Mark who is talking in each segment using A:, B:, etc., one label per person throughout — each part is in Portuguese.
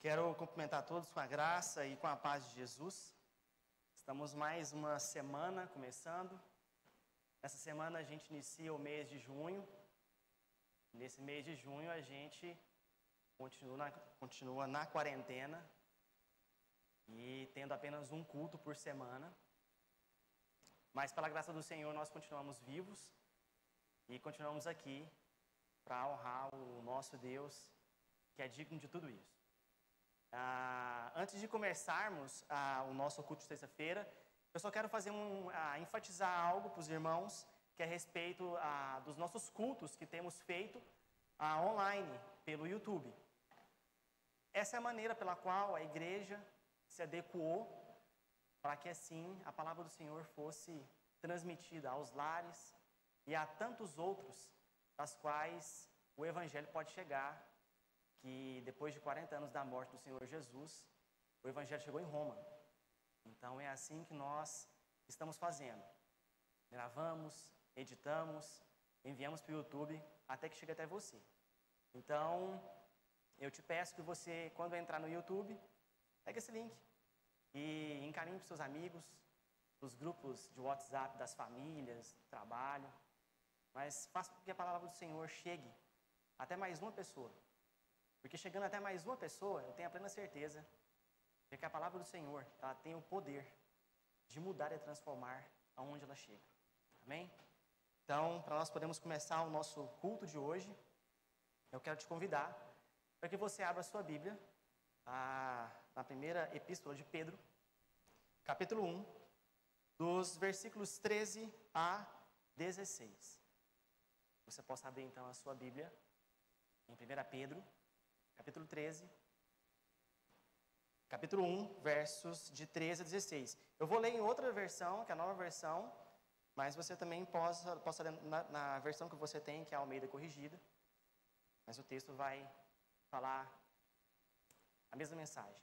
A: Quero cumprimentar todos com a graça e com a paz de Jesus. Estamos mais uma semana começando. Essa semana a gente inicia o mês de junho. Nesse mês de junho a gente continua na quarentena e tendo apenas um culto por semana. Mas pela graça do Senhor nós continuamos vivos e continuamos aqui para honrar o nosso Deus, que é digno de tudo isso. Antes de começarmos o nosso culto de terça-feira, eu só quero enfatizar algo para os irmãos, que é a respeito dos nossos cultos que temos feito online, pelo YouTube. Essa é a maneira pela qual a igreja se adequou para que assim a palavra do Senhor fosse transmitida aos lares e a tantos outros, das quais o Evangelho pode chegar, que depois de 40 anos da morte do Senhor Jesus, o Evangelho chegou em Roma. Então é assim que nós estamos fazendo. Gravamos, editamos, enviamos para o YouTube até que chegue até você. Então, eu te peço que você, quando entrar no YouTube, pegue esse link e encaminhe para os seus amigos, os grupos de WhatsApp das famílias, do trabalho, mas faça com que a palavra do Senhor chegue até mais uma pessoa. Porque chegando até mais uma pessoa, eu tenho a plena certeza de que a palavra do Senhor, ela tem o poder de mudar e transformar aonde ela chega. Amém? Então, para nós podermos começar o nosso culto de hoje, eu quero te convidar para que você abra a sua Bíblia na primeira epístola de Pedro, capítulo 1, dos versículos 13 a 16. Você possa abrir então a sua Bíblia em 1 Pedro, capítulo 13, capítulo 1, versos de 13 a 16. Eu vou ler em outra versão, que é a nova versão, mas você também possa ler na versão que você tem, que é a Almeida Corrigida. Mas o texto vai falar a mesma mensagem.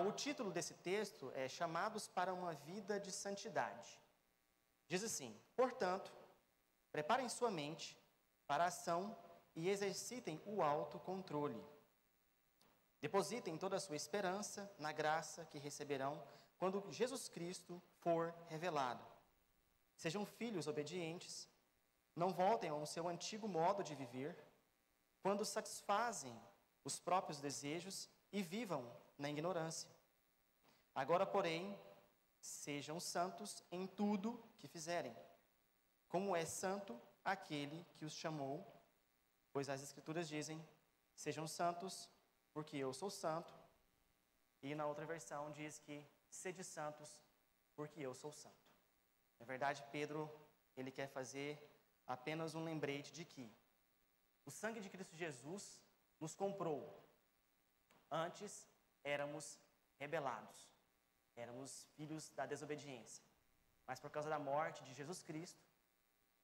A: O título desse texto é Chamados para uma Vida de Santidade. Diz assim: portanto, preparem sua mente para a ação e exercitem o autocontrole. Depositem toda a sua esperança na graça que receberão quando Jesus Cristo for revelado. Sejam filhos obedientes, não voltem ao seu antigo modo de viver, quando satisfazem os próprios desejos e vivam na ignorância. Agora, porém, sejam santos em tudo que fizerem, como é santo aquele que os chamou, pois as Escrituras dizem: sejam santos, porque eu sou santo. E na outra versão diz que sede santos, porque eu sou santo. Na verdade, Pedro, ele quer fazer apenas um lembrete de que o sangue de Cristo Jesus nos comprou. Antes éramos rebelados, éramos filhos da desobediência. Mas por causa da morte de Jesus Cristo,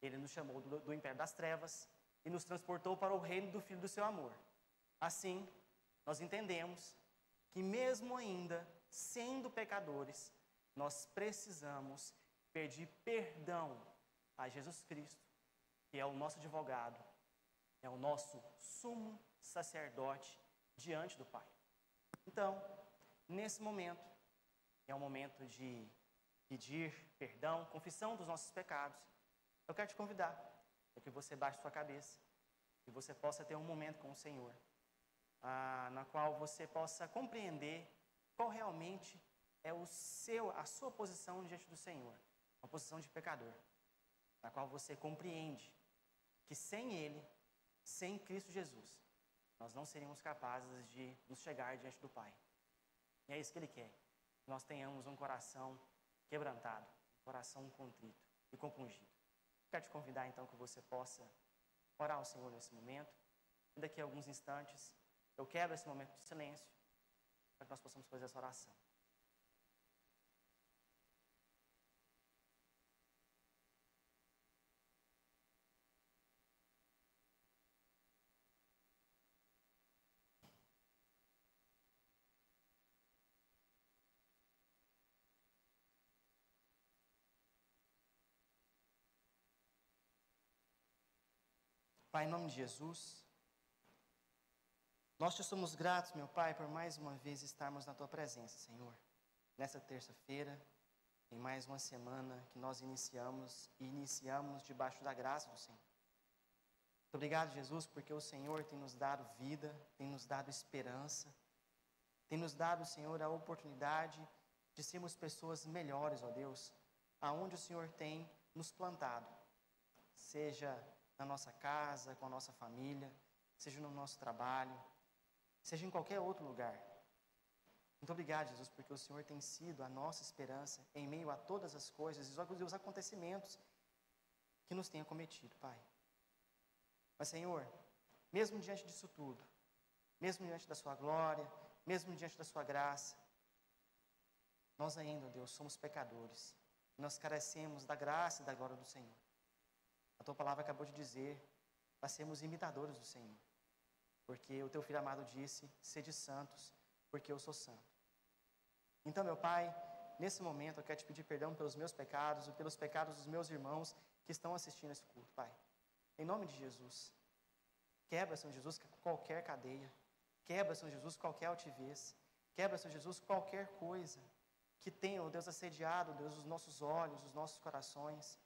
A: ele nos chamou do império das trevas e nos transportou para o reino do Filho do seu amor. Assim, nós entendemos que mesmo ainda sendo pecadores, nós precisamos pedir perdão a Jesus Cristo, que é o nosso advogado, é o nosso sumo sacerdote diante do Pai. Então, nesse momento, é um momento de pedir perdão, confissão dos nossos pecados. Eu quero te convidar para que você baixe sua cabeça e você possa ter um momento com o Senhor, na qual você possa compreender qual realmente é a sua posição diante do Senhor, uma posição de pecador, na qual você compreende que sem Ele, sem Cristo Jesus, nós não seríamos capazes de nos chegar diante do Pai. E é isso que Ele quer, que nós tenhamos um coração quebrantado, um coração contrito e compungido. Quero te convidar então que você possa orar ao Senhor nesse momento. E daqui a alguns instantes eu quero esse momento de silêncio para que nós possamos fazer essa oração. Pai, em nome de Jesus, Nós te somos gratos, meu Pai, por mais uma vez estarmos na Tua presença, Senhor. Nessa terça-feira, em mais uma semana que nós iniciamos debaixo da graça do Senhor. Muito obrigado, Jesus, porque o Senhor tem nos dado vida, tem nos dado esperança, tem nos dado, Senhor, a oportunidade de sermos pessoas melhores, ó Deus, aonde o Senhor tem nos plantado, seja na nossa casa, com a nossa família, seja no nosso trabalho, seja em qualquer outro lugar. Muito obrigado, Jesus, porque o Senhor tem sido a nossa esperança em meio a todas as coisas e os acontecimentos que nos têm acometido, Pai. Mas, Senhor, mesmo diante disso tudo, mesmo diante da Sua glória, mesmo diante da Sua graça, nós ainda, Deus, somos pecadores. Nós carecemos da graça e da glória do Senhor. A Tua palavra acabou de dizer para sermos imitadores do Senhor. Porque o Teu Filho amado disse, sede santos, porque eu sou santo. Então, meu Pai, nesse momento eu quero te pedir perdão pelos meus pecados e pelos pecados dos meus irmãos que estão assistindo esse culto, Pai. Em nome de Jesus, quebra, Senhor Jesus, qualquer cadeia, quebra, Senhor Jesus, qualquer altivez, quebra, Senhor Jesus, qualquer coisa que tenha, ó Deus, assediado, Deus, os nossos olhos, os nossos corações,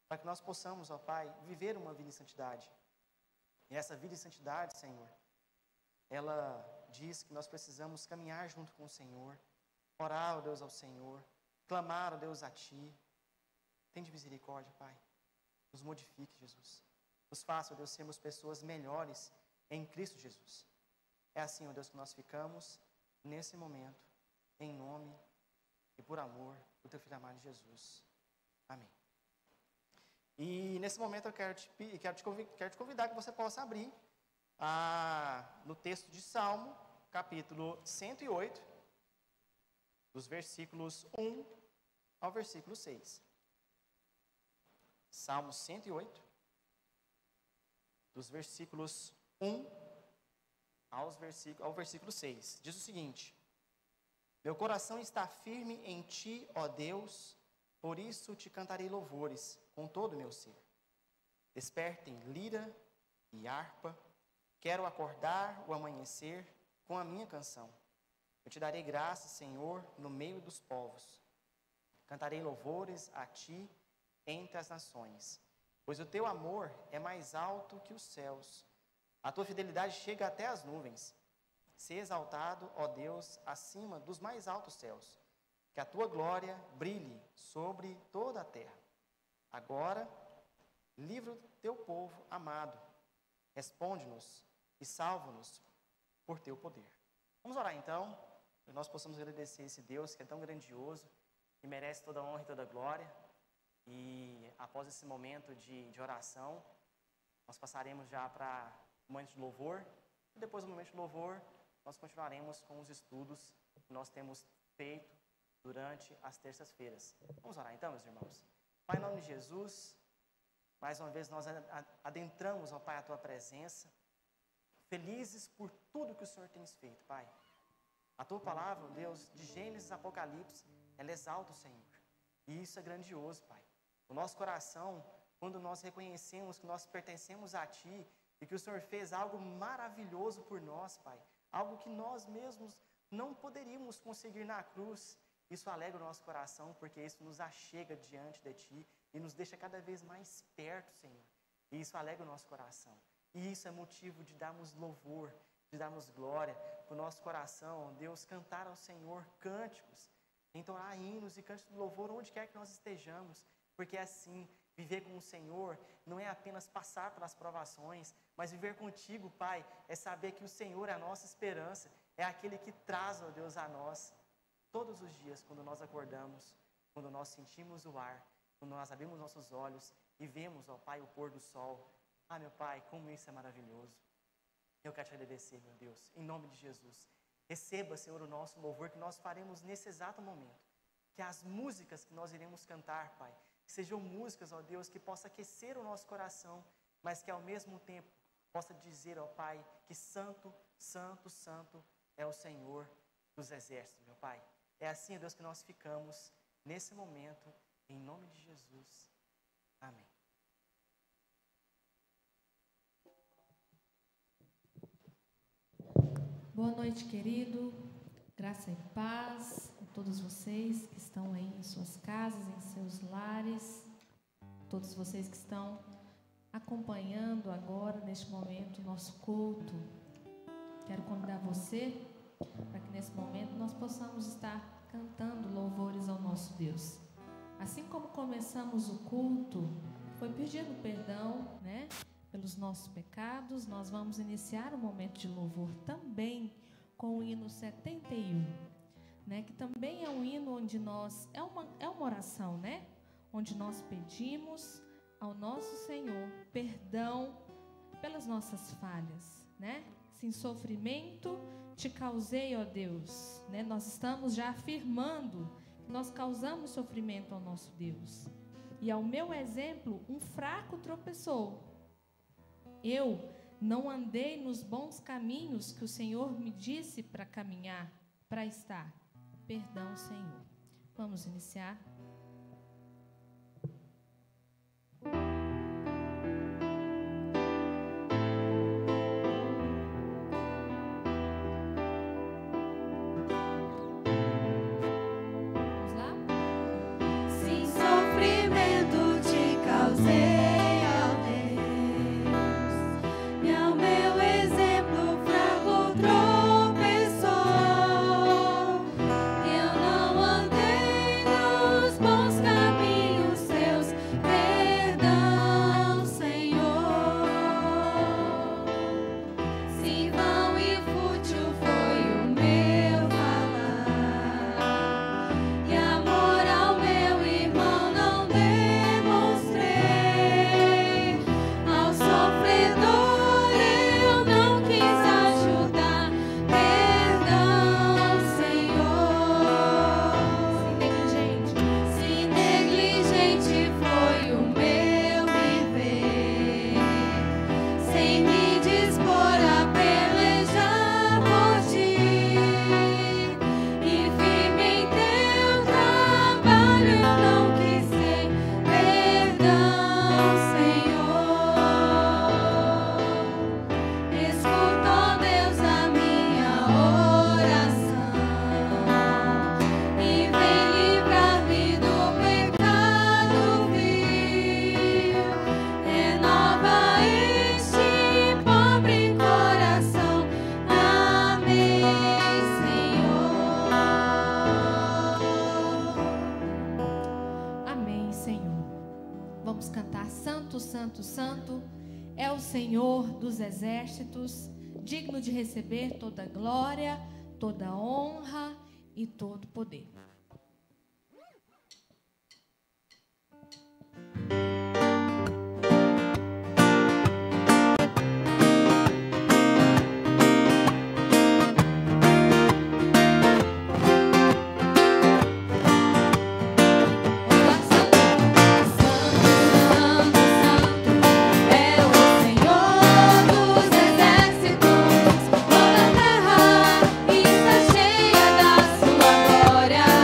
A: para que nós possamos, ó Pai, viver uma vida em santidade. E essa vida em santidade, Senhor, ela diz que nós precisamos caminhar junto com o Senhor, orar, ó Deus, ao Senhor, clamar, ó Deus, a Ti. Tende misericórdia, Pai. Nos modifique, Jesus. Nos faça, ó Deus, sermos pessoas melhores em Cristo Jesus. É assim, ó Deus, que nós ficamos nesse momento, em nome e por amor do Teu Filho amado Jesus. Amém. E nesse momento eu quero te convidar que você possa abrir no texto de Salmo, capítulo 108, dos versículos 1 ao versículo 6. Salmo 108, dos versículos 1 ao versículo 6. Diz o seguinte: Meu coração está firme em Ti, ó Deus, por isso Te cantarei louvores com todo o meu ser. Despertem lira e harpa, quero acordar o amanhecer com a minha canção. Eu Te darei graça, Senhor, no meio dos povos. Cantarei louvores a Ti entre as nações, pois o Teu amor é mais alto que os céus. A Tua fidelidade chega até as nuvens. Sê exaltado, ó Deus, acima dos mais altos céus. Que a Tua glória brilhe sobre toda a terra. Agora, livra o Teu povo amado. Responde-nos e salva-nos por Teu poder. Vamos orar então, que nós possamos agradecer esse Deus que é tão grandioso, que merece toda a honra e toda a glória. E após esse momento de oração, nós passaremos já para o momento de louvor. E depois do momento de louvor, nós continuaremos com os estudos que nós temos feito durante as terças-feiras. Vamos orar então, meus irmãos. Pai, em nome de Jesus, mais uma vez nós adentramos, ó Pai, a Tua presença, felizes por tudo que o Senhor tem feito, Pai. A Tua palavra, ó Deus, de Gênesis a Apocalipse, ela exalta o Senhor. E isso é grandioso, Pai. O nosso coração, quando nós reconhecemos que nós pertencemos a Ti e que o Senhor fez algo maravilhoso por nós, Pai, algo que nós mesmos não poderíamos conseguir na cruz, isso alegra o nosso coração, porque isso nos achega diante de Ti e nos deixa cada vez mais perto, Senhor. E isso alegra o nosso coração. E isso é motivo de darmos louvor, de darmos glória para o nosso coração, Deus, cantar ao Senhor cânticos, entonar hinos e cânticos de louvor onde quer que nós estejamos, porque assim, viver com o Senhor não é apenas passar pelas provações, mas viver contigo, Pai, é saber que o Senhor é a nossa esperança, é aquele que traz, ó Deus, a nós, todos os dias, quando nós acordamos, quando nós sentimos o ar, quando nós abrimos nossos olhos e vemos, ó Pai, o pôr do sol. Ah, meu Pai, como isso é maravilhoso. Eu quero te agradecer, meu Deus, em nome de Jesus. Receba, Senhor, o nosso louvor que nós faremos nesse exato momento. Que as músicas que nós iremos cantar, Pai, sejam músicas, ó Deus, que possa aquecer o nosso coração, mas que ao mesmo tempo possa dizer, ó Pai, que santo, santo, santo é o Senhor dos exércitos, meu Pai. É assim, ó Deus, que nós ficamos nesse momento, em nome de Jesus. Amém.
B: Boa noite, querido. Graça e paz a todos vocês que estão aí em suas casas, em seus lares, todos vocês que estão acompanhando agora, neste momento, o nosso culto. Quero convidar você para que nesse momento nós possamos estar cantando louvores ao nosso Deus. Assim como começamos o culto, foi pedindo perdão, né, pelos nossos pecados, nós vamos iniciar o momento de louvor também com o hino 71, né, que também é um hino onde nós, é uma oração, né, onde nós pedimos ao nosso Senhor perdão pelas nossas falhas, né, se em sofrimento te causei, ó Deus, né, nós estamos já afirmando que nós causamos sofrimento ao nosso Deus, e ao meu exemplo, um fraco tropeçou. Eu não andei nos bons caminhos que o Senhor me disse para caminhar, para estar. Perdão, Senhor. Vamos iniciar. Vamos lá?
C: Sem sofrimento te causei.
B: Exércitos, digno de receber toda glória, toda honra e todo poder.
C: Cheia da sua glória.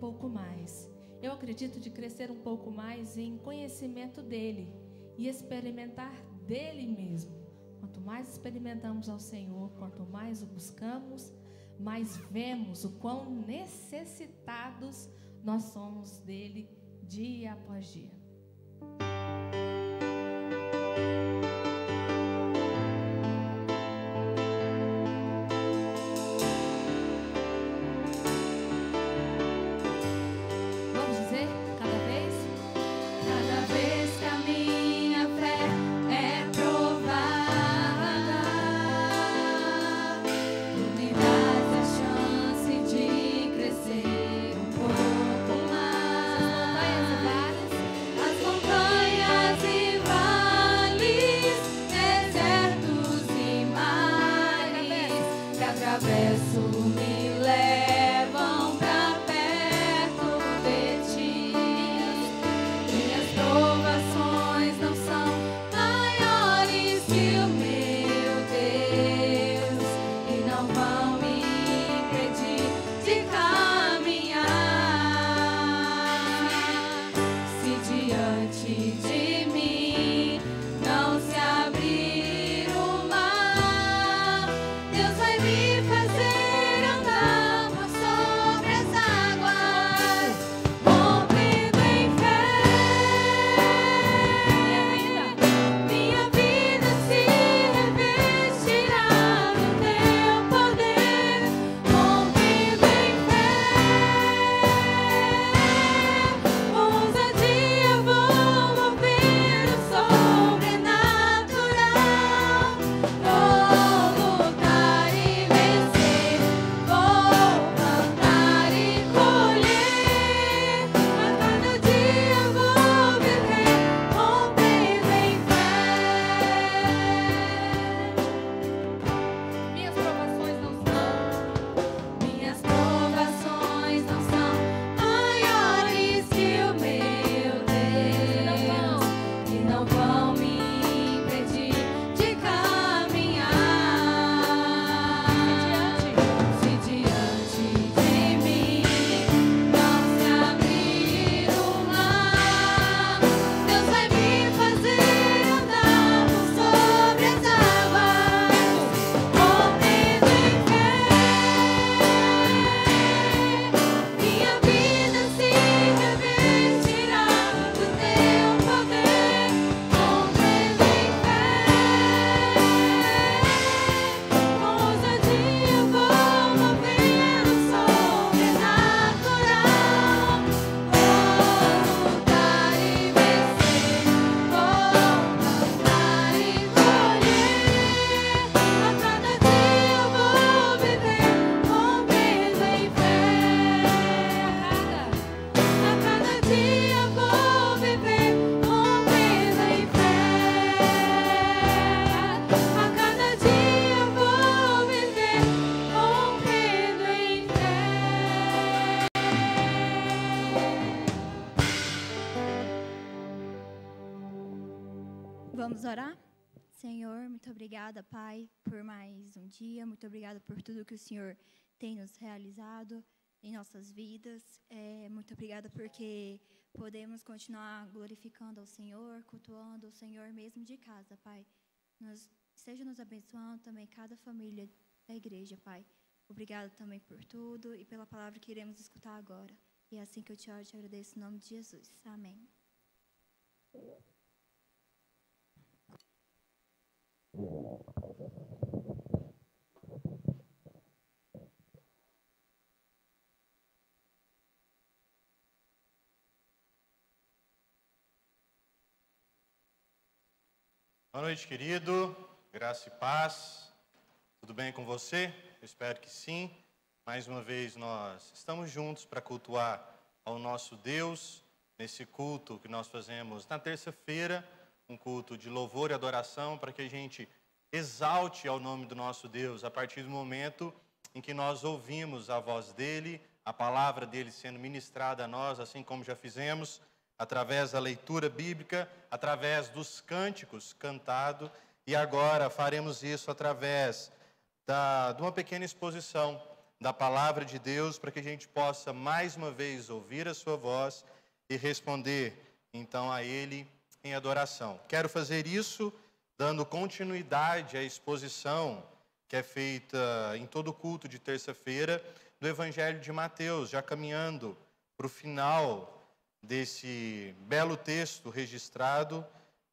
B: pouco mais. Eu acredito de crescer um pouco mais em conhecimento dele e experimentar dele mesmo. Quanto mais experimentamos ao Senhor, quanto mais o buscamos, mais vemos o quão necessitados nós somos dele dia após dia. Vamos dizer cada vez?
C: Cada vez que a minha fé é provada, tu me dás a chance de crescer um pouco mais. As montanhas e vales, desertos e mares que atravesso me levam pra perto de ti. Minhas provações não são maiores que o meu Deus e não vão me impedir de caminhar. Se diante de mim não se abrir o mar, Deus vai me fazer andar por sobre as águas, rompendo em fé. Minha vida se revestirá do teu poder, rompendo em fé. Com ousadia vou mover o sobrenatural. Vou lutar e vencer, vou plantar e colher. A cada dia vou viver, rompendo em fé. Minhas provações não são maiores que o meu Deus e não vão me impedir de caminhar. Se diante de mim não se abrir o mar, Deus vai me fazer andar por sobre as águas, rompendo em fé. Minha vida se revestirá do teu poder, rompendo em fé. Com ousadia vou mover o sobrenatural. Vou lutar e vencer, vou plantar e colher. A cada dia vou viver, rompendo em fé. A cada dia vou viver, rompendo em fé. A cada dia vou viver, rompendo em fé.
D: Vamos orar? Senhor, muito obrigada, Pai, por mais um dia. Muito obrigada por tudo que o Senhor tem nos realizado em nossas vidas. Muito obrigada porque podemos continuar glorificando ao Senhor, cultuando o Senhor mesmo de casa, Pai. Esteja nos abençoando também cada família da igreja, Pai. Obrigada também por tudo e pela palavra que iremos escutar agora. E é assim que eu te oro e te agradeço em nome de Jesus. Amém.
E: Boa noite, querido. Graça e paz. Tudo bem com você? Eu espero que sim. Mais uma vez nós estamos juntos para cultuar ao nosso Deus nesse culto que nós fazemos na terça-feira, um culto de louvor e adoração para que a gente exalte ao nome do nosso Deus a partir do momento em que nós ouvimos a voz dele, a palavra dele sendo ministrada a nós, assim como já fizemos, através da leitura bíblica, através dos cânticos cantados, e agora faremos isso através de uma pequena exposição da palavra de Deus, para que a gente possa mais uma vez ouvir a sua voz e responder então a Ele em adoração. Quero fazer isso dando continuidade à exposição que é feita em todo culto de terça-feira do Evangelho de Mateus, já caminhando para o final desse belo texto registrado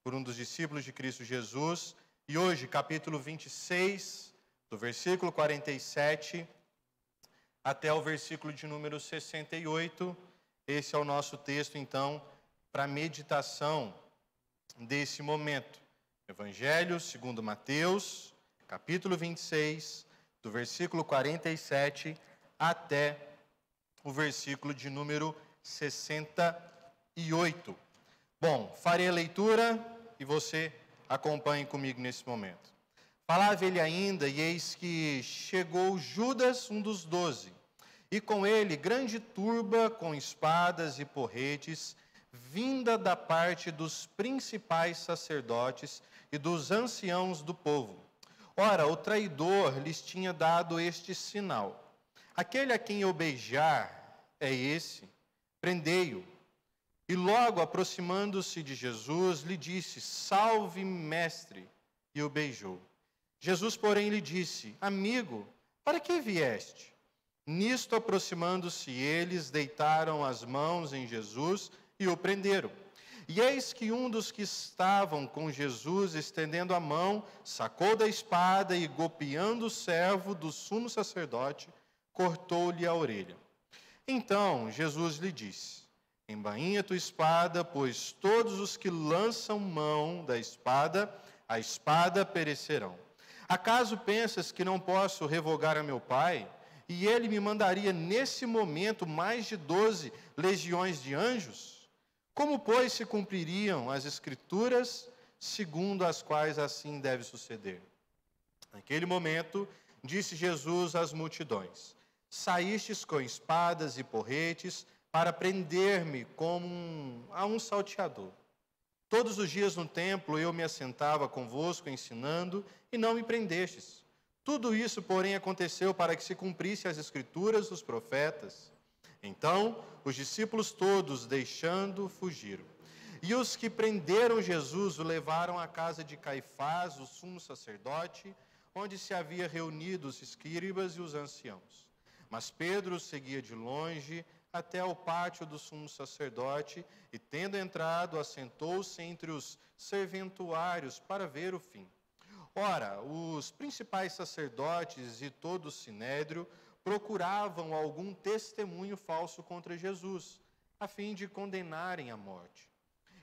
E: por um dos discípulos de Cristo Jesus. E hoje, capítulo 26, do versículo 47 até o versículo de número 68. Esse é o nosso texto, então, para meditação desse momento. Evangelho segundo Mateus, capítulo 26, do versículo 47 até o versículo de número 68. Bom, farei a leitura e você acompanhe comigo nesse momento. Falava ele ainda, e eis que chegou Judas, um dos 12, e com ele grande turba com espadas e porretes, vinda da parte dos principais sacerdotes e dos anciãos do povo. Ora, o traidor lhes tinha dado este sinal: aquele a quem eu beijar é esse, prendei-o. E logo, aproximando-se de Jesus, lhe disse: salve, mestre, e o beijou. Jesus, porém, lhe disse: amigo, para que vieste? Nisto, aproximando-se eles, deitaram as mãos em Jesus e o prenderam. E eis que um dos que estavam com Jesus, estendendo a mão, sacou da espada e, golpeando o servo do sumo sacerdote, cortou-lhe a orelha. Então Jesus lhe disse: embainha tua espada, pois todos os que lançam mão da espada, a espada perecerão. Acaso pensas que não posso revogar a meu Pai, e ele me mandaria nesse momento mais de 12 legiões de anjos? Como, pois, se cumpririam as Escrituras, segundo as quais assim deve suceder? Naquele momento, disse Jesus às multidões: saístes com espadas e porretes para prender-me como a um salteador. Todos os dias no templo eu me assentava convosco ensinando, e não me prendestes. Tudo isso, porém, aconteceu para que se cumprisse as Escrituras dos profetas. Então, os discípulos todos, deixando, fugiram. E os que prenderam Jesus o levaram à casa de Caifás, o sumo sacerdote, onde se havia reunido os escribas e os anciãos. Mas Pedro seguia de longe até ao pátio do sumo sacerdote, e tendo entrado, assentou-se entre os serventuários para ver o fim. Ora, os principais sacerdotes e todo o sinédrio procuravam algum testemunho falso contra Jesus, a fim de condenarem à morte.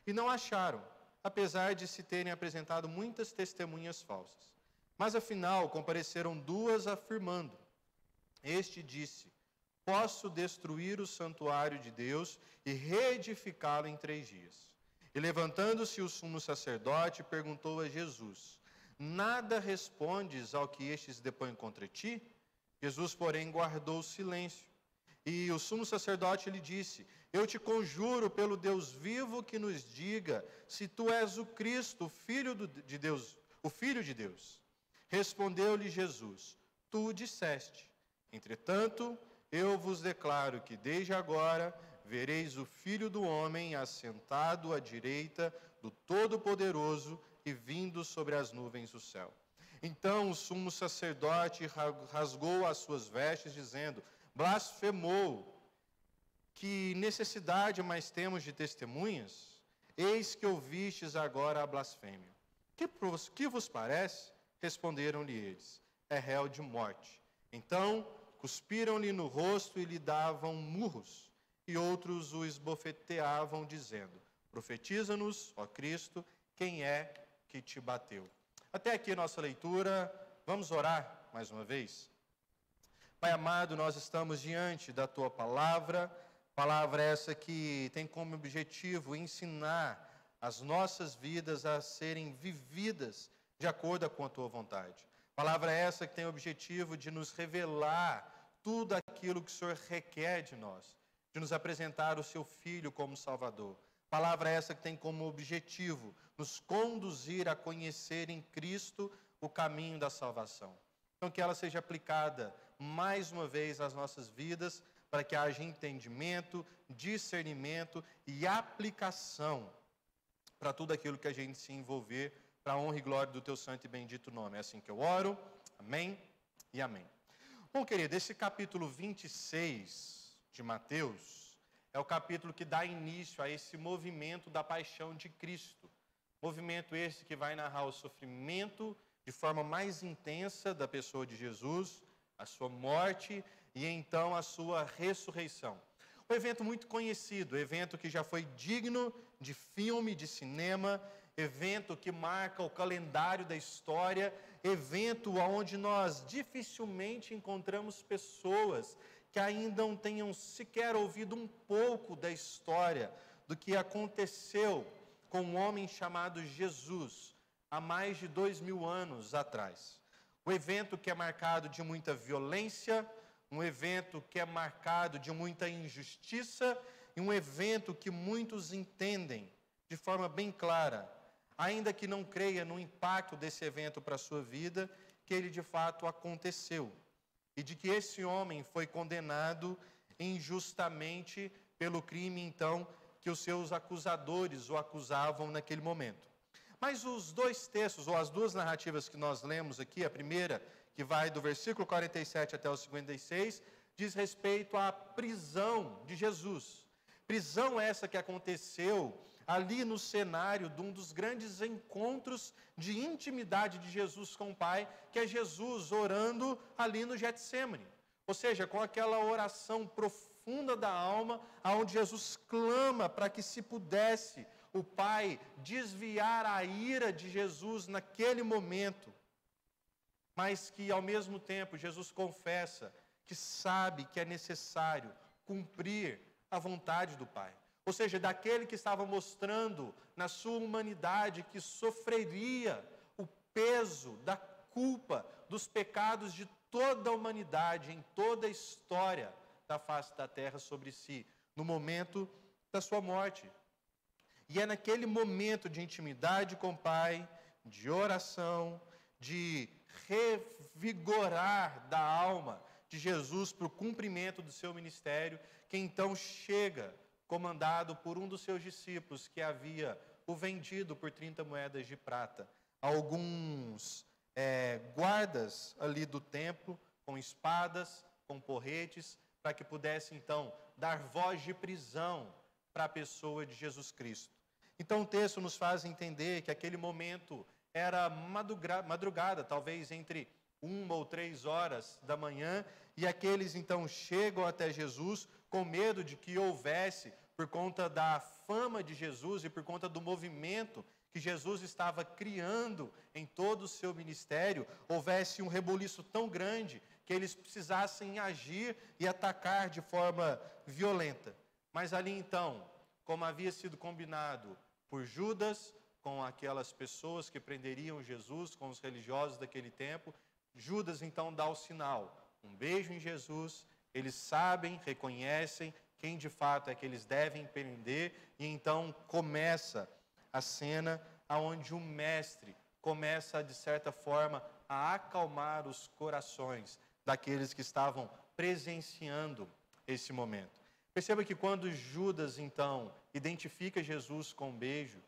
E: E não acharam, apesar de se terem apresentado muitas testemunhas falsas. Mas afinal compareceram 2 afirmando: este disse: posso destruir o santuário de Deus e reedificá-lo em 3 dias. E levantando-se o sumo sacerdote, perguntou a Jesus: nada respondes ao que estes depõem contra ti? Jesus, porém, guardou silêncio. E o sumo sacerdote lhe disse: eu te conjuro pelo Deus vivo que nos diga se tu és o Cristo, o Filho de Deus, o Filho de Deus. Respondeu-lhe Jesus: tu o disseste. Entretanto, eu vos declaro que desde agora vereis o Filho do Homem assentado à direita do Todo-Poderoso e vindo sobre as nuvens do céu. Então o sumo sacerdote rasgou as suas vestes, dizendo: blasfemou. Que necessidade mais temos de testemunhas? Eis que ouvistes agora a blasfêmia. Que vos parece? Responderam-lhe eles: é réu de morte. Então cuspiram-lhe no rosto e lhe davam murros, e outros o esbofeteavam, dizendo: profetiza-nos, ó Cristo, quem é que te bateu? Até aqui a nossa leitura. Vamos orar mais uma vez? Pai amado, nós estamos diante da Tua palavra essa que tem como objetivo ensinar as nossas vidas a serem vividas de acordo com a Tua vontade. Palavra essa que tem o objetivo de nos revelar tudo aquilo que o Senhor requer de nós, de nos apresentar o Seu Filho como Salvador. Palavra essa que tem como objetivo nos conduzir a conhecer em Cristo o caminho da salvação. Então, que ela seja aplicada mais uma vez às nossas vidas, para que haja entendimento, discernimento e aplicação para tudo aquilo que a gente se envolver, para a honra e glória do teu santo e bendito nome. É assim que eu oro. Amém e amém. Bom, querido, esse capítulo 26 de Mateus é o capítulo que dá início a esse movimento da paixão de Cristo. Movimento esse que vai narrar o sofrimento de forma mais intensa da pessoa de Jesus, a sua morte e então a sua ressurreição. Um evento muito conhecido, evento que já foi digno de filme, de cinema, evento que marca o calendário da história, evento onde nós dificilmente encontramos pessoas que ainda não tenham sequer ouvido um pouco da história do que aconteceu com um homem chamado Jesus há mais de 2000 anos atrás. Um evento que é marcado de muita violência, um evento que é marcado de muita injustiça e um evento que muitos entendem de forma bem clara, ainda que não creia no impacto desse evento para a sua vida, que ele de fato aconteceu. E de que esse homem foi condenado injustamente pelo crime, então, que os seus acusadores o acusavam naquele momento. Mas os dois textos, ou as duas narrativas que nós lemos aqui, a primeira, que vai do versículo 47 até o 56, diz respeito à prisão de Jesus. Prisão essa que aconteceu ali no cenário de um dos grandes encontros de intimidade de Jesus com o Pai, que é Jesus orando ali no Getsêmani. Ou seja, com aquela oração profunda da alma, onde Jesus clama para que se pudesse o Pai desviar a ira de Jesus naquele momento, mas que ao mesmo tempo Jesus confessa que sabe que é necessário cumprir a vontade do Pai. Ou seja, daquele que estava mostrando na sua humanidade que sofreria o peso da culpa dos pecados de toda a humanidade, em toda a história da face da terra sobre si, no momento da sua morte. E é naquele momento de intimidade com o Pai, de oração, de revigorar da alma de Jesus para o cumprimento do seu ministério, que então chega, comandado por um dos seus discípulos, que havia o vendido por 30 moedas de prata. Alguns guardas ali do templo, com espadas, com porretes, para que pudesse então dar voz de prisão para a pessoa de Jesus Cristo. Então o texto nos faz entender que aquele momento era madrugada, talvez entre 1 ou 3 horas da manhã, e aqueles então chegam até Jesus com medo de que houvesse, por conta da fama de Jesus e por conta do movimento que Jesus estava criando em todo o seu ministério, houvesse um rebuliço tão grande que eles precisassem agir e atacar de forma violenta. Mas ali então, como havia sido combinado por Judas, com aquelas pessoas que prenderiam Jesus, com os religiosos daquele tempo, Judas então dá o sinal, um beijo em Jesus, eles sabem, reconhecem quem de fato é que eles devem prender, e então começa a cena onde o mestre começa, de certa forma, a acalmar os corações daqueles que estavam presenciando esse momento. Perceba que quando Judas, então, identifica Jesus com um beijo,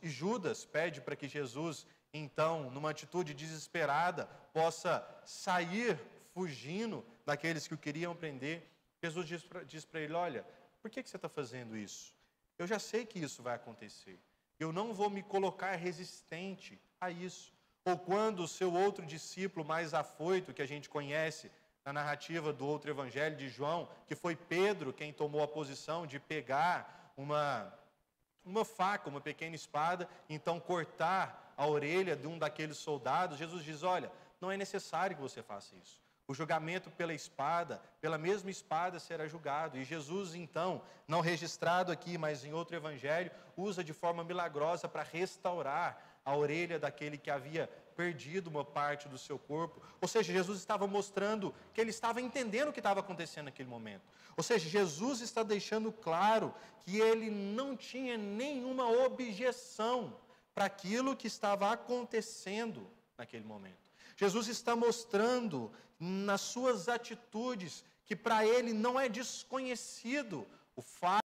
E: Judas pede para que Jesus, então, numa atitude desesperada, possa sair fugindo daqueles que o queriam prender. Jesus diz para ele, olha, por que você está fazendo isso? Eu já sei que isso vai acontecer. Eu não vou me colocar resistente a isso. Ou quando o seu outro discípulo mais afoito, que a gente conhece na narrativa do outro evangelho de João, que foi Pedro quem tomou a posição de pegar uma faca, uma pequena espada, então cortar a orelha de um daqueles soldados, Jesus diz, olha, não é necessário que você faça isso. O julgamento pela espada, pela mesma espada será julgado. E Jesus, então, não registrado aqui, mas em outro evangelho, usa de forma milagrosa para restaurar a orelha daquele que havia perdido uma parte do seu corpo. Ou seja, Jesus estava mostrando que ele estava entendendo o que estava acontecendo naquele momento. Ou seja, Jesus está deixando claro que ele não tinha nenhuma objeção para aquilo que estava acontecendo naquele momento. Jesus está mostrando nas suas atitudes que para ele não é desconhecido o fato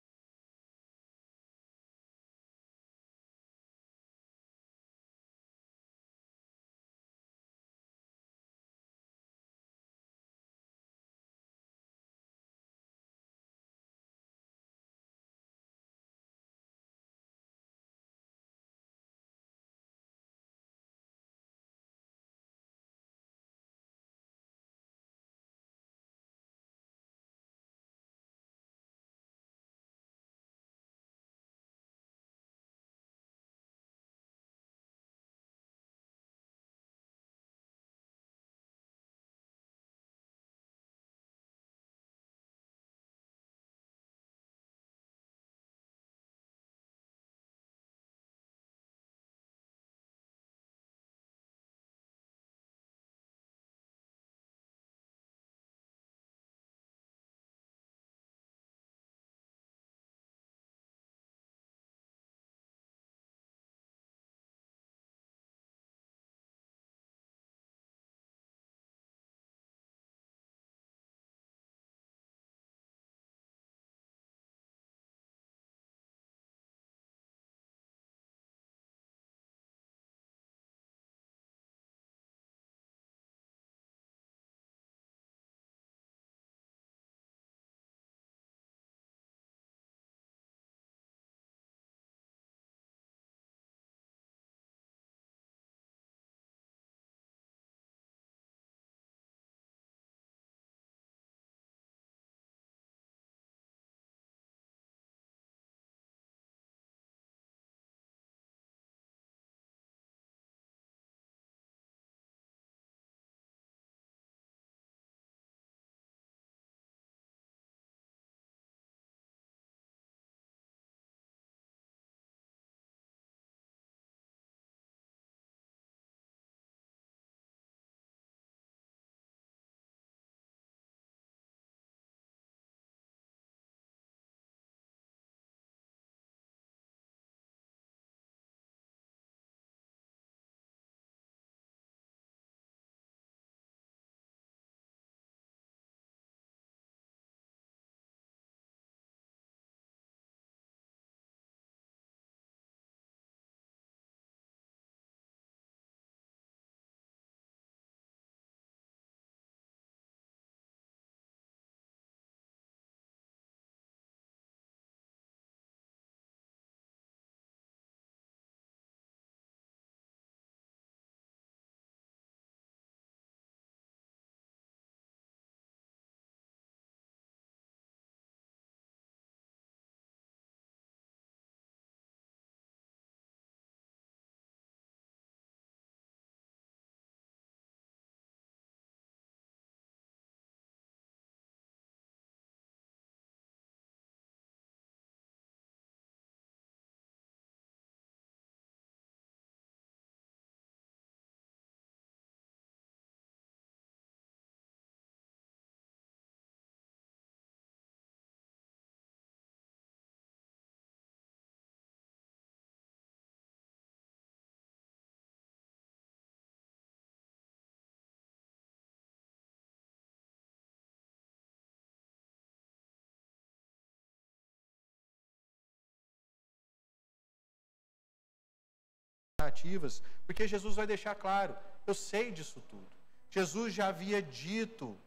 E: narrativas, porque Jesus vai deixar claro, eu sei disso tudo. Jesus já havia dito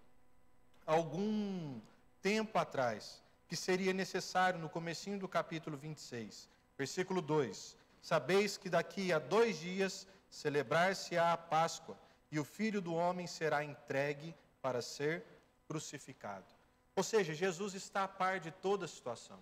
E: algum tempo atrás que seria necessário no comecinho do capítulo 26, versículo 2: sabeis que daqui a 2 dias celebrar-se-á a Páscoa, e o Filho do Homem será entregue para ser crucificado. Ou seja, Jesus está a par de toda a situação.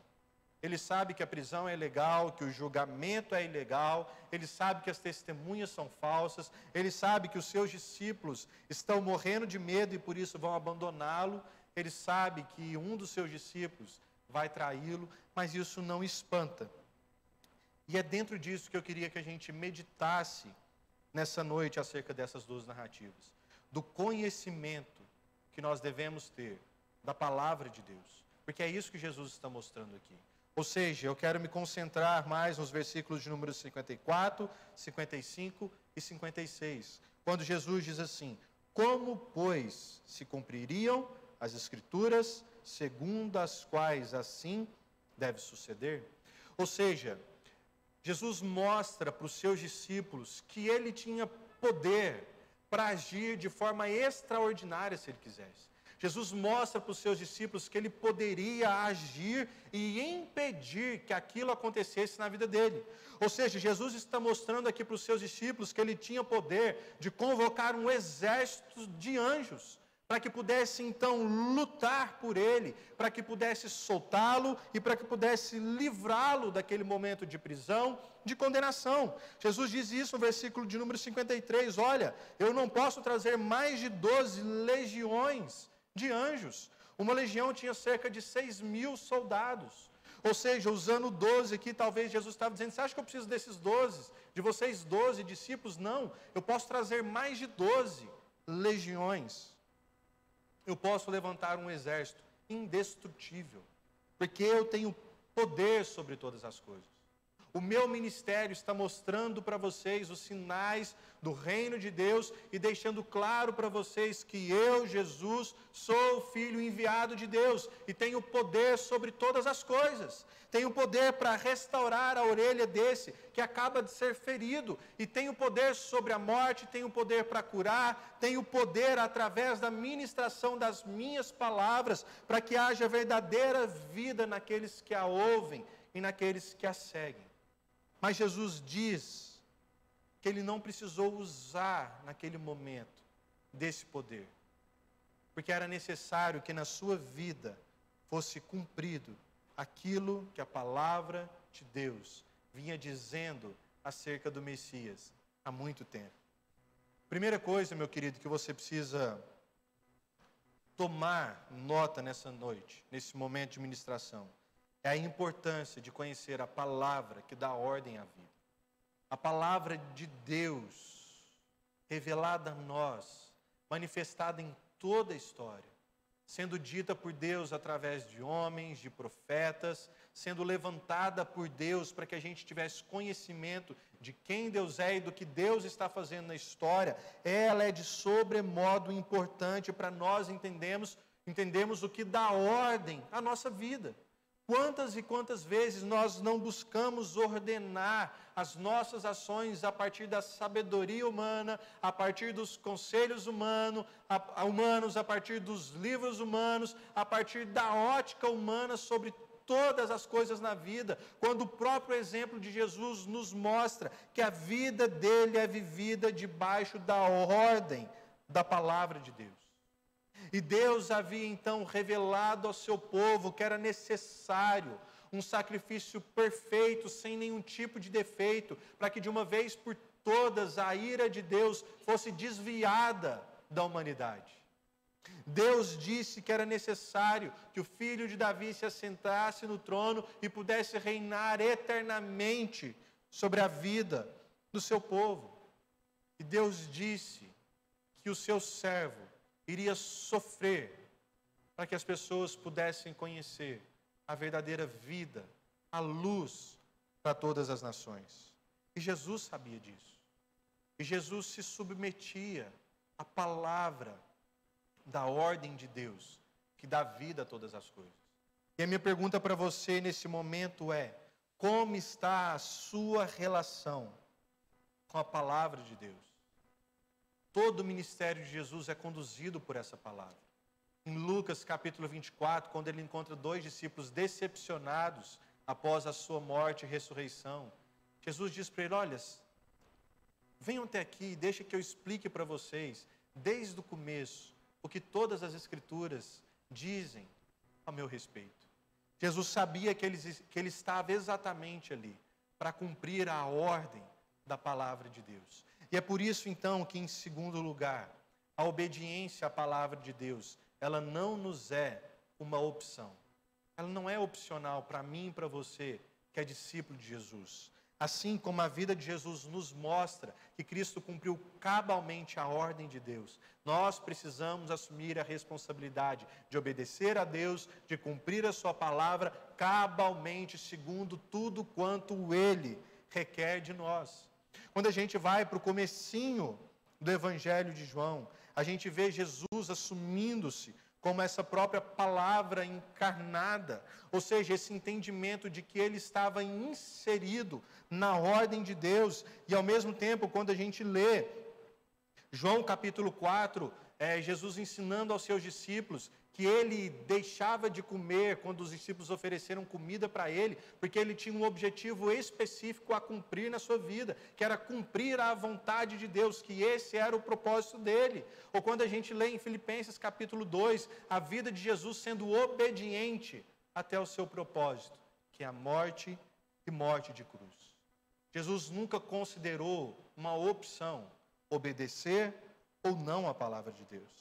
E: Ele sabe que a prisão é ilegal, que o julgamento é ilegal, ele sabe que as testemunhas são falsas, ele sabe que os seus discípulos estão morrendo de medo e por isso vão abandoná-lo, ele sabe que um dos seus discípulos vai traí-lo, mas isso não espanta. E é dentro disso que eu queria que a gente meditasse nessa noite acerca dessas 2 narrativas, do conhecimento que nós devemos ter da palavra de Deus, porque é isso que Jesus está mostrando aqui. Ou seja, eu quero me concentrar mais nos versículos de número 54, 55 e 56. Quando Jesus diz assim: como, pois, se cumpririam as Escrituras, segundo as quais assim deve suceder? Ou seja, Jesus mostra para os seus discípulos que ele tinha poder para agir de forma extraordinária se ele quisesse. Jesus mostra para os seus discípulos que ele poderia agir e impedir que aquilo acontecesse na vida dele. Ou seja, Jesus está mostrando aqui para os seus discípulos que ele tinha poder de convocar um exército de anjos, para que pudesse então lutar por ele, para que pudesse soltá-lo e para que pudesse livrá-lo daquele momento de prisão, de condenação. Jesus diz isso no versículo de número 53, olha, eu não posso trazer mais de 12 legiões de anjos. Uma legião tinha cerca de 6.000 soldados. Ou seja, usando 12 aqui, talvez Jesus estava dizendo, você acha que eu preciso desses 12? De vocês 12 discípulos? Não, eu posso trazer mais de 12 legiões. Eu posso levantar um exército indestrutível, porque eu tenho poder sobre todas as coisas. O meu ministério está mostrando para vocês os sinais do reino de Deus e deixando claro para vocês que eu, Jesus, sou o Filho enviado de Deus e tenho poder sobre todas as coisas. Tenho poder para restaurar a orelha desse que acaba de ser ferido e tenho poder sobre a morte, tenho poder para curar, tenho poder através da ministração das minhas palavras para que haja verdadeira vida naqueles que a ouvem e naqueles que a seguem. Mas Jesus diz que ele não precisou usar naquele momento desse poder, porque era necessário que na sua vida fosse cumprido aquilo que a palavra de Deus vinha dizendo acerca do Messias há muito tempo. Primeira coisa, meu querido, que você precisa tomar nota nessa noite, nesse momento de ministração, é a importância de conhecer a palavra que dá ordem à vida. A palavra de Deus, revelada a nós, manifestada em toda a história, sendo dita por Deus através de homens, de profetas, sendo levantada por Deus para que a gente tivesse conhecimento de quem Deus é e do que Deus está fazendo na história, ela é de sobremodo importante para nós entendermos o que dá ordem à nossa vida. Quantas e quantas vezes nós não buscamos ordenar as nossas ações a partir da sabedoria humana, a partir dos conselhos humanos, a partir dos livros humanos, a partir da ótica humana sobre todas as coisas na vida, quando o próprio exemplo de Jesus nos mostra que a vida dele é vivida debaixo da ordem da palavra de Deus. E Deus havia então revelado ao seu povo que era necessário um sacrifício perfeito, sem nenhum tipo de defeito, para que de uma vez por todas a ira de Deus fosse desviada da humanidade. Deus disse que era necessário que o filho de Davi se assentasse no trono e pudesse reinar eternamente sobre a vida do seu povo. E Deus disse que o seu servo iria sofrer para que as pessoas pudessem conhecer a verdadeira vida, a luz para todas as nações. E Jesus sabia disso. E Jesus se submetia à palavra da ordem de Deus, que dá vida a todas as coisas. E a minha pergunta para você nesse momento é: como está a sua relação com a palavra de Deus? Todo o ministério de Jesus é conduzido por essa palavra. Em Lucas capítulo 24, quando ele encontra 2 discípulos decepcionados após a sua morte e ressurreição, Jesus diz para ele: olha, venham até aqui e deixa que eu explique para vocês, desde o começo, o que todas as Escrituras dizem a meu respeito. Jesus sabia que ele estava exatamente ali para cumprir a ordem da palavra de Deus. E é por isso, então, que, em segundo lugar, a obediência à palavra de Deus, ela não nos é uma opção. Ela não é opcional para mim e para você, que é discípulo de Jesus. Assim como a vida de Jesus nos mostra que Cristo cumpriu cabalmente a ordem de Deus, nós precisamos assumir a responsabilidade de obedecer a Deus, de cumprir a sua palavra cabalmente, segundo tudo quanto Ele requer de nós. Quando a gente vai para o comecinho do Evangelho de João, a gente vê Jesus assumindo-se como essa própria palavra encarnada, ou seja, esse entendimento de que ele estava inserido na ordem de Deus, e ao mesmo tempo, quando a gente lê João capítulo 4, Jesus ensinando aos seus discípulos que ele deixava de comer quando os discípulos ofereceram comida para ele, porque ele tinha um objetivo específico a cumprir na sua vida, que era cumprir a vontade de Deus, que esse era o propósito dele. Ou quando a gente lê em Filipenses capítulo 2, a vida de Jesus sendo obediente até o seu propósito, que é a morte e morte de cruz. Jesus nunca considerou uma opção obedecer ou não a palavra de Deus.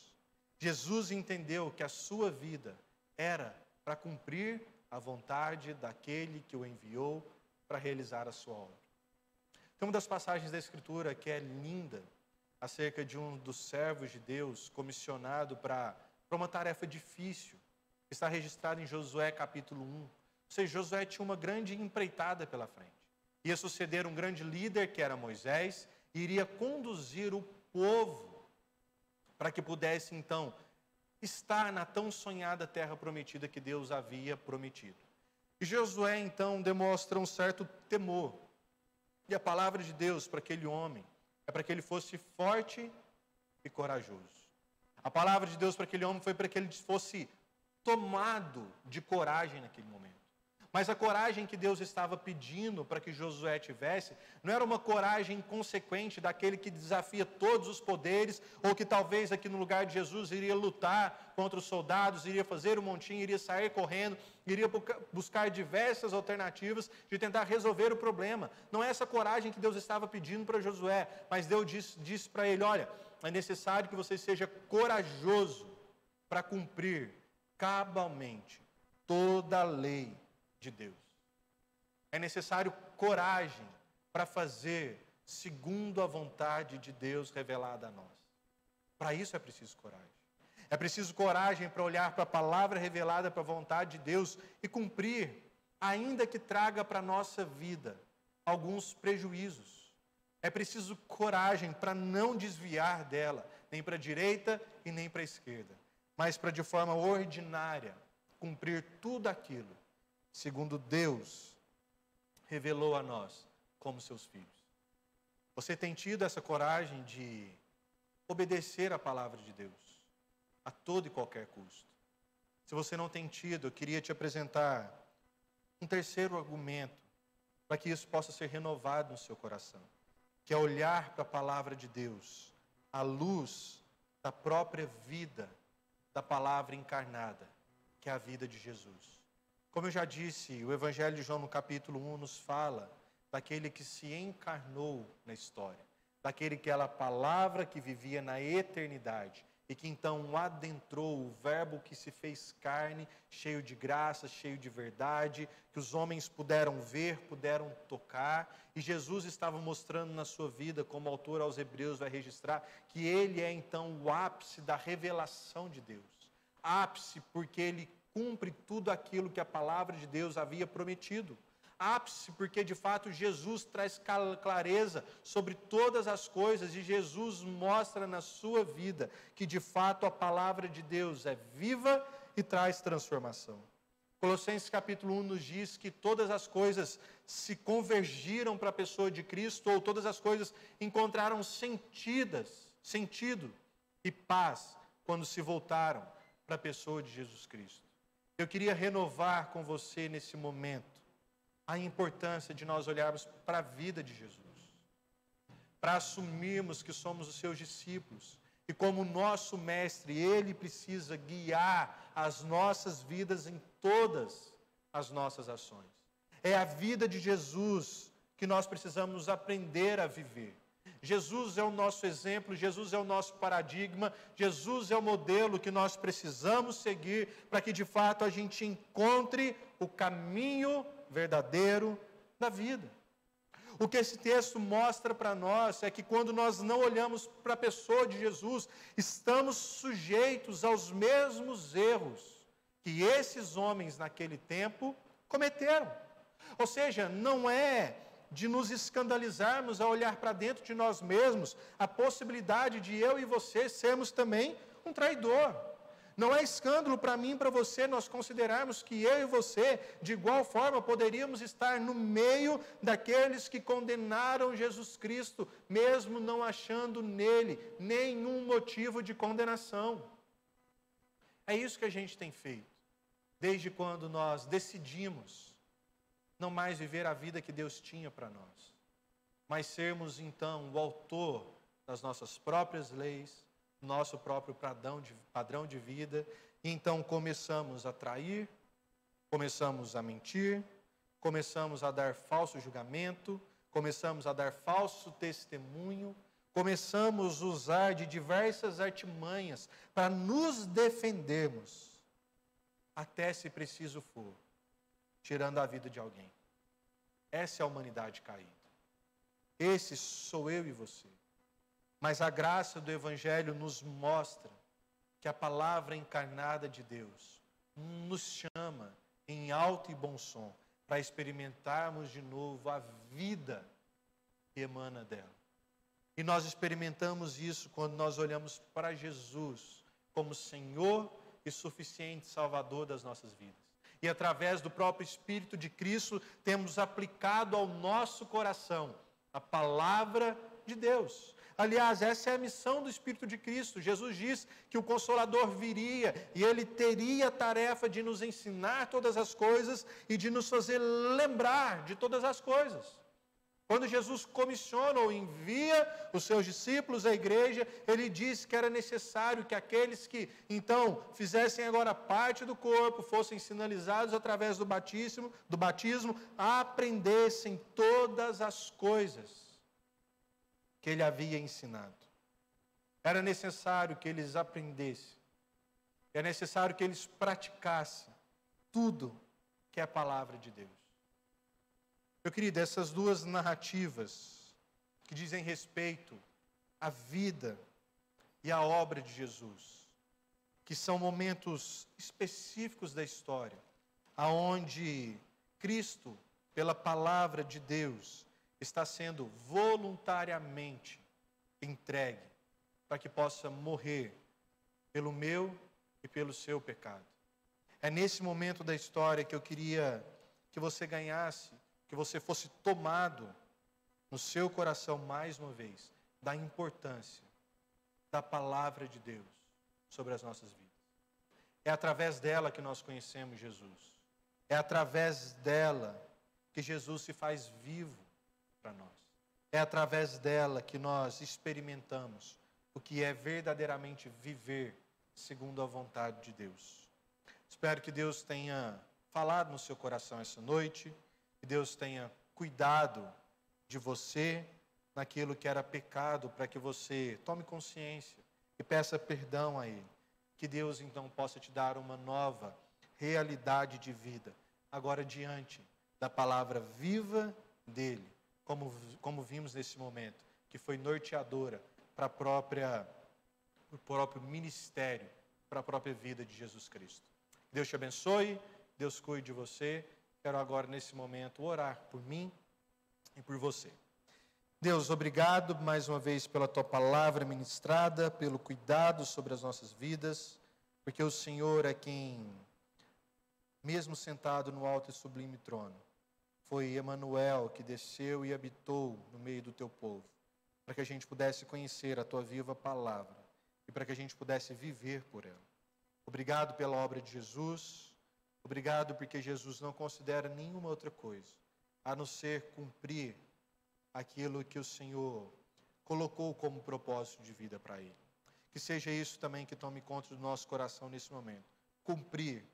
E: Jesus entendeu que a sua vida era para cumprir a vontade daquele que o enviou para realizar a sua obra. Tem uma das passagens da Escritura que é linda, acerca de um dos servos de Deus comissionado para uma tarefa difícil, que está registrado em Josué capítulo 1. Ou seja, Josué tinha uma grande empreitada pela frente. Ia suceder um grande líder, que era Moisés, e iria conduzir o povo para que pudesse, então, estar na tão sonhada terra prometida que Deus havia prometido. E Josué, então, demonstra um certo temor. E a palavra de Deus para aquele homem é para que ele fosse forte e corajoso. A palavra de Deus para aquele homem foi para que ele fosse tomado de coragem naquele momento. Mas a coragem que Deus estava pedindo para que Josué tivesse, não era uma coragem consequente daquele que desafia todos os poderes, ou que talvez aqui no lugar de Jesus iria lutar contra os soldados, iria fazer um montinho, iria sair correndo, iria buscar diversas alternativas de tentar resolver o problema. Não é essa coragem que Deus estava pedindo para Josué, mas Deus disse para ele: olha, é necessário que você seja corajoso para cumprir cabalmente toda a lei de Deus. É necessário coragem para fazer segundo a vontade de Deus revelada a nós. Para isso é preciso coragem. É preciso coragem para olhar para a palavra revelada, para a vontade de Deus e cumprir, ainda que traga para a nossa vida alguns prejuízos. É preciso coragem para não desviar dela, nem para a direita e nem para a esquerda, mas para de forma ordinária cumprir tudo aquilo segundo Deus revelou a nós como seus filhos. Você tem tido essa coragem de obedecer a palavra de Deus a todo e qualquer custo? Se você não tem tido, eu queria te apresentar um terceiro argumento para que isso possa ser renovado no seu coração, que é olhar para a palavra de Deus à luz da própria vida da palavra encarnada, que é a vida de Jesus. Como eu já disse, o Evangelho de João no capítulo 1 nos fala daquele que se encarnou na história, daquele que era a palavra que vivia na eternidade e que então adentrou o verbo que se fez carne, cheio de graça, cheio de verdade, que os homens puderam ver, puderam tocar, e Jesus estava mostrando na sua vida, como o autor aos Hebreus vai registrar, que ele é então o ápice da revelação de Deus. Ápice porque ele cumpre tudo aquilo que a palavra de Deus havia prometido. Ápice porque de fato Jesus traz clareza sobre todas as coisas e Jesus mostra na sua vida que de fato a palavra de Deus é viva e traz transformação. Colossenses capítulo 1 nos diz que todas as coisas se convergiram para a pessoa de Cristo, ou todas as coisas encontraram sentido e paz quando se voltaram para a pessoa de Jesus Cristo. Eu queria renovar com você nesse momento a importância de nós olharmos para a vida de Jesus, para assumirmos que somos os seus discípulos e como nosso mestre, ele precisa guiar as nossas vidas em todas as nossas ações. É a vida de Jesus que nós precisamos aprender a viver. Jesus é o nosso exemplo, Jesus é o nosso paradigma, Jesus é o modelo que nós precisamos seguir para que de fato a gente encontre o caminho verdadeiro da vida. O que esse texto mostra para nós é que quando nós não olhamos para a pessoa de Jesus, estamos sujeitos aos mesmos erros que esses homens naquele tempo cometeram. Ou seja, não é de nos escandalizarmos a olhar para dentro de nós mesmos a possibilidade de eu e você sermos também um traidor. Não é escândalo para mim e para você nós considerarmos que eu e você, de igual forma, poderíamos estar no meio daqueles que condenaram Jesus Cristo, mesmo não achando nele nenhum motivo de condenação. É isso que a gente tem feito, desde quando nós decidimos não mais viver a vida que Deus tinha para nós, mas sermos então o autor das nossas próprias leis, nosso próprio padrão de vida, e então começamos a trair, começamos a mentir, começamos a dar falso julgamento, começamos a dar falso testemunho, começamos a usar de diversas artimanhas para nos defendermos, até se preciso for, tirando a vida de alguém. Essa é a humanidade caída. Esse sou eu e você. Mas a graça do Evangelho nos mostra que a palavra encarnada de Deus nos chama em alto e bom som para experimentarmos de novo a vida que emana dela. E nós experimentamos isso quando nós olhamos para Jesus como Senhor e suficiente Salvador das nossas vidas. E através do próprio Espírito de Cristo, temos aplicado ao nosso coração a palavra de Deus. Aliás, essa é a missão do Espírito de Cristo. Jesus diz que o Consolador viria e ele teria a tarefa de nos ensinar todas as coisas e de nos fazer lembrar de todas as coisas. Quando Jesus comissiona ou envia os seus discípulos à igreja, ele disse que era necessário que aqueles que, então, fizessem agora parte do corpo, fossem sinalizados através do batismo, aprendessem todas as coisas que ele havia ensinado. Era necessário que eles aprendessem. É necessário que eles praticassem tudo que é a palavra de Deus. Meu querido, essas duas narrativas que dizem respeito à vida e à obra de Jesus, que são momentos específicos da história, aonde Cristo, pela palavra de Deus, está sendo voluntariamente entregue para que possa morrer pelo meu e pelo seu pecado. É nesse momento da história que eu queria que você ganhasse, que você fosse tomado no seu coração mais uma vez da importância da palavra de Deus sobre as nossas vidas. É através dela que nós conhecemos Jesus. É através dela que Jesus se faz vivo para nós. É através dela que nós experimentamos o que é verdadeiramente viver segundo a vontade de Deus. Espero que Deus tenha falado no seu coração essa noite, que Deus tenha cuidado de você naquilo que era pecado, para que você tome consciência e peça perdão a Ele. Que Deus então possa te dar uma nova realidade de vida, agora diante da palavra viva dEle, como vimos nesse momento, que foi norteadora para o próprio ministério, para a própria vida de Jesus Cristo. Deus te abençoe, Deus cuide de você. Quero agora, nesse momento, orar por mim e por você. Deus, obrigado mais uma vez pela Tua palavra ministrada, pelo cuidado sobre as nossas vidas, porque o Senhor é quem, mesmo sentado no alto e sublime trono, foi Emanuel que desceu e habitou no meio do Teu povo, para que a gente pudesse conhecer a Tua viva palavra e para que a gente pudesse viver por ela. Obrigado pela obra de Jesus. Obrigado porque Jesus não considera nenhuma outra coisa, a não ser cumprir aquilo que o Senhor colocou como propósito de vida para Ele. Que seja isso também que tome conta do nosso coração nesse momento. Cumprir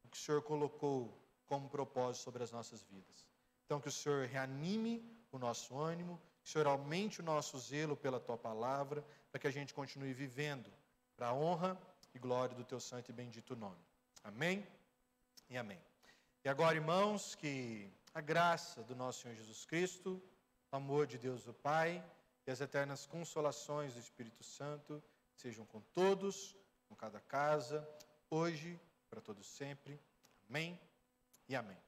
E: o que o Senhor colocou como propósito sobre as nossas vidas. Então que o Senhor reanime o nosso ânimo, que o Senhor aumente o nosso zelo pela Tua palavra, para que a gente continue vivendo para a honra e glória do Teu santo e bendito nome. Amém? E amém. E agora, irmãos, que a graça do nosso Senhor Jesus Cristo,
F: o amor de Deus o Pai e as eternas consolações do Espírito Santo sejam com todos, com cada casa, hoje, para todos sempre. Amém e amém.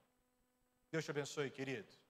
F: Deus te abençoe, querido.